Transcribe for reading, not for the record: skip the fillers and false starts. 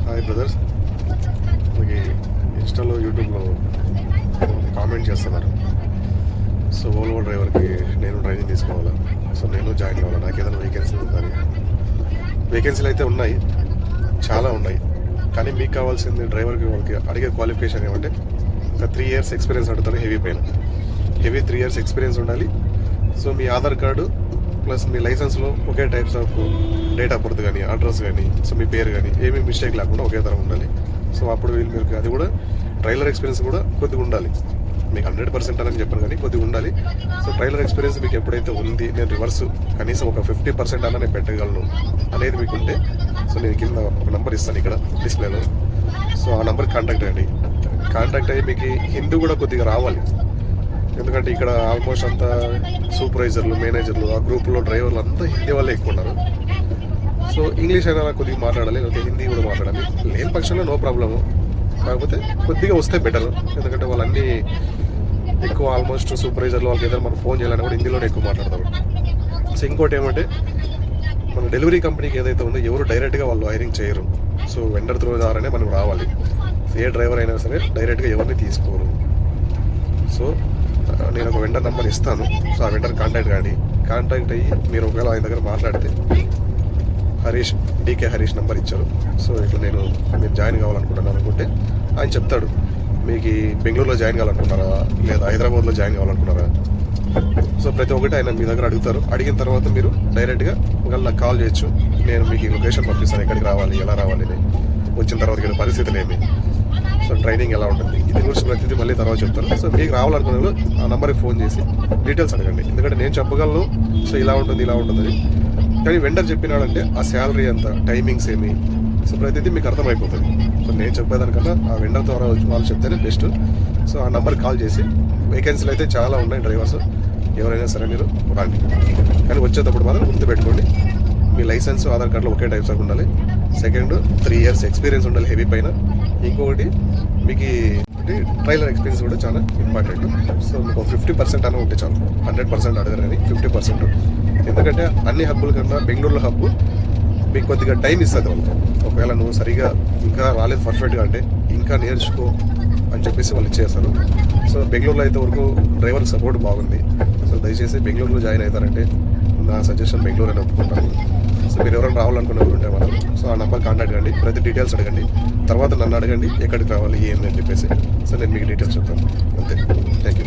Hi brothers, మీకు ఇన్స్టాలో యూట్యూబ్లో కామెంట్ చేస్తున్నారు. సో ఓల్వో డ్రైవర్కి నేను ట్రైనింగ్ తీసుకోవాలా, సో నేను జాయిన్ కావాలా, నాకు ఏదైనా వేకెన్సీ ఉందని. వేకెన్సీలు అయితే ఉన్నాయి, చాలా ఉన్నాయి. కానీ మీకు కావాల్సింది డ్రైవర్కి వాళ్ళకి అడిగే క్వాలిఫికేషన్ ఏమంటే ఒక 3 years ఎక్స్పీరియన్స్ అడుగుతాను. హెవీ 3 years ఎక్స్పీరియన్స్ ఉండాలి. సో మీ ఆధార్ కార్డు ప్లస్ మీ లైసెన్స్లో ఒకే types of date of birth కానీ అడ్రస్ కానీ సో మీ పేరు కానీ ఏమీ మిస్టేక్ లేకుండా ఒకే తరం ఉండాలి. సో అప్పుడు మీరు అది కూడా ట్రైలర్ ఎక్స్పీరియన్స్ కూడా కొద్దిగా ఉండాలి. మీకు 100% అని చెప్పాను కానీ కొద్దిగా ఉండాలి. సో ట్రైలర్ ఎక్స్పీరియన్స్ మీకు ఎప్పుడైతే ఉంది, నేను రివర్స్ కనీసం ఒక 50% అన్నా నేను పెట్టగలను అనేది మీకు ఉంటే, సో నేను కింద ఒక నెంబర్ ఇస్తాను ఇక్కడ డిస్ప్లేలో. సో ఆ నెంబర్ కాంటాక్ట్ అయ్యి మీకు హిందీ కూడా కొద్దిగా రావాలి. ఎందుకంటే ఇక్కడ ఆల్మోస్ట్ అంతా సూపర్వైజర్లు, మేనేజర్లు, ఆ గ్రూప్లో డ్రైవర్లు అంతా హిందీ వాళ్ళే ఎక్కువ ఉన్నారు. సో ఇంగ్లీష్ అయినా కొద్దిగా మాట్లాడాలి, లేకపోతే హిందీ కూడా మాట్లాడాలి. లేని పక్షంలో నో ప్రాబ్లము, కాకపోతే కొద్దిగా వస్తే బెటర్. ఎందుకంటే వాళ్ళన్నీ ఎక్కువ ఆల్మోస్ట్ సూపర్వైజర్లు వాళ్ళకి ఏదైనా మనం ఫోన్ చేయాలని కూడా హిందీలోనే ఎక్కువ మాట్లాడతారు. సో ఇంకోటి ఏమంటే మన డెలివరీ కంపెనీకి ఏదైతే ఉందో ఎవరు డైరెక్ట్గా వాళ్ళు హైరింగ్ చేయరు. సో వెండర్ త్రూ ద్వారానే మనం రావాలి. ఏ డ్రైవర్ అయినా సరే డైరెక్ట్గా ఎవరిని తీసుకోరు. సో నేను ఒక వెండర్ నెంబర్ ఇస్తాను. సో ఆ వెండర్ కాంటాక్ట్ అయ్యి మీరు ఒకవేళ ఆయన దగ్గర మాట్లాడితే డీకే హరీష్ నెంబర్ ఇచ్చారు. సో ఇట్లా మీరు జాయిన్ కావాలనుకుంటున్నాను అనుకుంటే ఆయన చెప్తాడు, మీకు బెంగళూరులో జాయిన్ కావాలనుకున్నారా లేదా హైదరాబాద్లో జాయిన్ కావాలనుకున్నారా. సో ప్రతి ఒక్కటి ఆయన మీ దగ్గర అడుగుతారు. అడిగిన తర్వాత మీరు డైరెక్ట్గా ఒకవేళ నాకు కాల్ చేయొచ్చు. నేను మీకు ఈ లొకేషన్ పంపిస్తాను, ఎక్కడికి రావాలి, ఎలా రావాలి, వచ్చిన తర్వాత పరిస్థితులు ఏమి, సో ట్రైనింగ్ ఎలా ఉంటుంది, ఇది గురించి ప్రతిదీ మళ్ళీ తర్వాత చెప్తాను. సో మీకు రావాలనుకున్న ఆ నెంబర్కి ఫోన్ చేసి డీటెయిల్స్ అడగండి. ఎందుకంటే నేను చెప్పగలను సో ఇలా ఉంటుంది, కానీ వెండర్ చెప్పినాడంటే ఆ శాలరీ ఎంత, టైమింగ్స్ ఏమి, సో ప్రతిదీ మీకు అర్థమైపోతుంది. సో నేను చెప్పేదానికన్నా ఆ వెండర్ ద్వారా వాళ్ళు చెప్తేనే బెస్ట్. సో ఆ నెంబర్కి కాల్ చేసి వేకెన్సీలు అయితే చాలా ఉన్నాయి డ్రైవర్స్, ఎవరైనా సరే మీరు రండి. కానీ వచ్చేటప్పుడు మాత్రం గుర్తుపెట్టుకోండి, మీ లైసెన్స్ ఆధార్ కార్డులో ఒకే టైప్స్ ఆఫ్ ఉండాలి. సెకండ్ 3 years ఎక్స్పీరియన్స్ ఉండాలి హెవీ పైన. ఇంకొకటి మీకు ట్రైలర్ ఎక్స్పీరియన్స్ కూడా చాలా ఇంపార్టెంట్. సో మీకు 50% అన్న ఉంటే చాలు, 100% అడగరు కానీ 50%. ఎందుకంటే అన్ని హబ్బుల కన్నా బెంగళూరులో హబ్బు మీకు కొద్దిగా టైం ఇస్తుంది వాళ్ళు. ఒకవేళ నువ్వు సరిగా ఇంకా రాలేదు పర్ఫెక్ట్గా అంటే ఇంకా నేర్చుకో అని చెప్పేసి వాళ్ళు ఇచ్చేస్తారు. సో బెంగళూరులో అయితే వరకు డ్రైవర్ సపోర్ట్ బాగుంది. సో దయచేసి బెంగళూరులో జాయిన్ అవుతారంటే నా సజెషన్ బెంగళూరు అని ఒప్పుకుంటాను. సో మీరు ఎవరైనా రావాలనుకునే ఉంటే మనం సో ఆ నెంబర్ కాంటాక్ట్ కండి, ప్రతి డీటెయిల్స్ అడగండి, తర్వాత నన్ను అడగండి ఎక్కడికి రావాలి ఏమి అని చెప్పేసి. సో నేను మీకు డీటెయిల్స్ చెప్తాను. అంతే, థ్యాంక్ యూ.